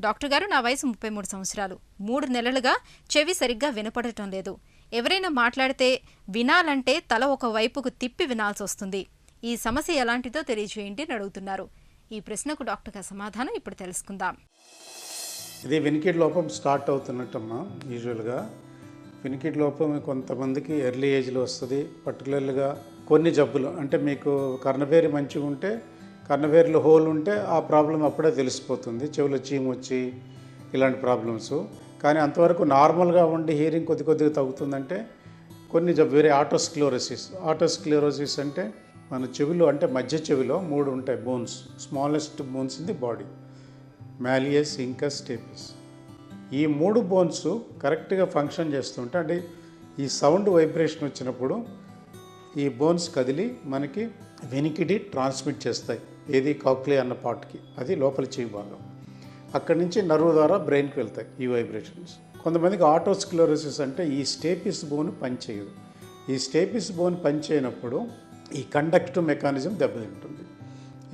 Doctor గారు, నా వయసు 33 సంవత్సరాలు. 3 నెలలుగా చెవి సరిగ్గా వినపడటం లేదు. ఎవరైనా మాట్లాడితే వినాలంటే తల ఒక వైపుకు తిప్పి వినాల్సి వస్తుంది. ఈ సమస్య ఎలాంటిదో తెలియజేయండి అని అడుగుతున్నారు. ఈ ప్రశ్నకు డాక్టర్ గారి సమాధానం ఇప్పుడు తెలుసుకుందాం. ఇది వినికిడి లోపం స్టార్ట్ అవుతున్నట్టమ్మా. యూజువల్గా వినికిడి లోపం కొంతమందికి ఎర్లీ ఏజ్లో వస్తుంది. పర్టికులర్గా కొన్ని జబ్బులు అంటే మీకు కర్ణబేరి మంచిగా ఉంటే, కర్ణబేరిలో హోల్ ఉంటే ఆ ప్రాబ్లం అప్పుడే తెలిసిపోతుంది. చెవిలో చీము వచ్చి ఇలాంటి ప్రాబ్లమ్స్. కానీ అంతవరకు నార్మల్గా ఉండి హీరింగ్ కొద్దిగా తగ్గుతుందంటే కొన్ని జబ్బు వేరే ఆటోస్క్లెరోసిస్ అంటే మన చెవిలో అంటే మధ్య చెవిలో 3 ఉంటాయి bones, smallest bones in the body, malleus, incus, stapes. ఈ 3 బోన్స్ కరెక్ట్గా ఫంక్షన్ చేస్తుంటే అంటే ఈ సౌండ్ వైబ్రేషన్ వచ్చినప్పుడు ఈ బోన్స్ కదిలి మనకి వెనికిడి ట్రాన్స్మిట్ చేస్తాయి. ఏది కాక్లియా అన్న పార్ట్కి, అది లోపల చెవి భాగం. అక్కడి నుంచి నర్వ్ ద్వారా బ్రెయిన్కి వెళ్తాయి ఈ వైబ్రేషన్స్. కొంతమందికి ఆటోస్క్లెరోసిస్ అంటే ఈ స్టేపిస్ బోన్ పనిచేయదు. ఈ స్టేపిస్ బోన్ పనిచేయనప్పుడు ఈ కండక్టివ్ మెకానిజం దెబ్బతింటుంది.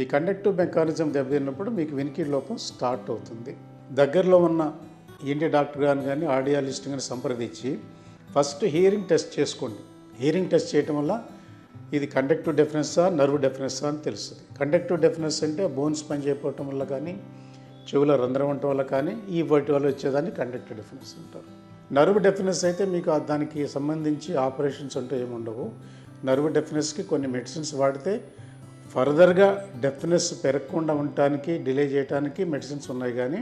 ఈ కండక్టివ్ మెకానిజం దెబ్బతిన్నప్పుడు మీకు వినికిడి లోపం స్టార్ట్ అవుతుంది. దగ్గరలో ఉన్న ఏంటి డాక్టర్ గారిని కానీ ఆడియాలిస్ట్ కానీ సంప్రదించి ఫస్ట్ హీరింగ్ టెస్ట్ చేసుకోండి. హీరింగ్ టెస్ట్ చేయటం వల్ల ఇది కండక్టివ్ డెఫరెన్సా నర్వ్ డెఫరెన్సా అని తెలుస్తుంది. కండక్టివ్ డెఫరెన్స్ అంటే బోన్స్ పనిచేయకపోవటం వల్ల కానీ, చెవుల రంధ్రం ఉండటం వల్ల కానీ, ఈ వాటి వల్ల వచ్చేదాన్ని కండక్టివ్ డెఫరెన్స్ అంటారు. నర్వ్ డెఫరెన్స్ అయితే మీకు దానికి సంబంధించి ఆపరేషన్స్ అంటూ ఏమి ఉండవు. నర్వ్ డెఫరెన్స్కి కొన్ని మెడిసిన్స్ వాడితే ఫర్దర్గా డెఫరెన్స్ పెరగకుండా ఉండటానికి, డిలే చేయడానికి మెడిసిన్స్ ఉన్నాయి. కానీ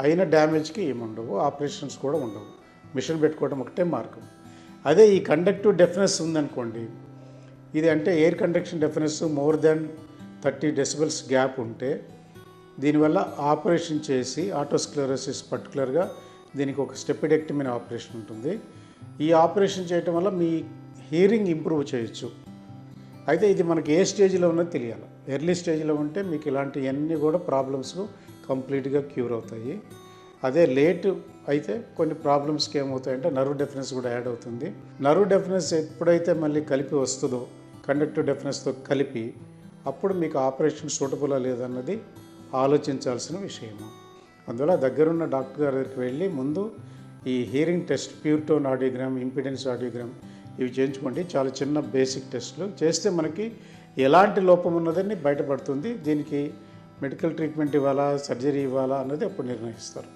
అయిన డ్యామేజ్కి ఏముండవు, ఆపరేషన్స్ కూడా ఉండవు. మిషన్ పెట్టుకోవడం ఒకటే మార్గం. అదే ఈ కండక్టివ్ డెఫరెన్స్ ఉందనుకోండి, ఇది అంటే air conduction difference more than 30 decibels gap ఉంటే దీనివల్ల ఆపరేషన్ చేసి, ఆటోస్క్లెరోసిస్ పర్టికులర్గా దీనికి ఒక స్టెపిడెక్టమీ అనే ఆపరేషన్ ఉంటుంది. ఈ ఆపరేషన్ చేయటం వల్ల మీ హీరింగ్ ఇంప్రూవ్ చేయొచ్చు. అయితే ఇది మనకి ఏ స్టేజ్లో ఉన్నది తెలియాలి. ఎర్లీ స్టేజ్లో ఉంటే మీకు ఇలాంటివన్నీ కూడా ప్రాబ్లమ్స్ కంప్లీట్గా క్యూర్ అవుతాయి. అదే లేట్ అయితే కొన్ని ప్రాబ్లమ్స్కి ఏమవుతాయంటే నర్వ్ డెఫరెన్స్ కూడా యాడ్ అవుతుంది. నర్వ్ డెఫరెన్స్ ఎప్పుడైతే మళ్ళీ కలిపి వస్తుందో కండక్టివ్ డెఫరెన్స్తో కలిపి, అప్పుడు మీకు ఆపరేషన్ సూటబులా లేదన్నది ఆలోచించాల్సిన విషయము. అందువల్ల దగ్గరున్న డాక్టర్ గారి దగ్గరికి వెళ్ళి ముందు ఈ hearing test, pure tone audiogram, impedance audiogram ఇవి చేయించుకోండి. చాలా చిన్న బేసిక్ టెస్టులు చేస్తే మనకి ఎలాంటి లోపం ఉన్నదని బయటపడుతుంది. దీనికి మెడికల్ ట్రీట్మెంట్ ఇవ్వాలా, సర్జరీ ఇవ్వాలా అన్నది అప్పుడు నిర్ణయిస్తారు.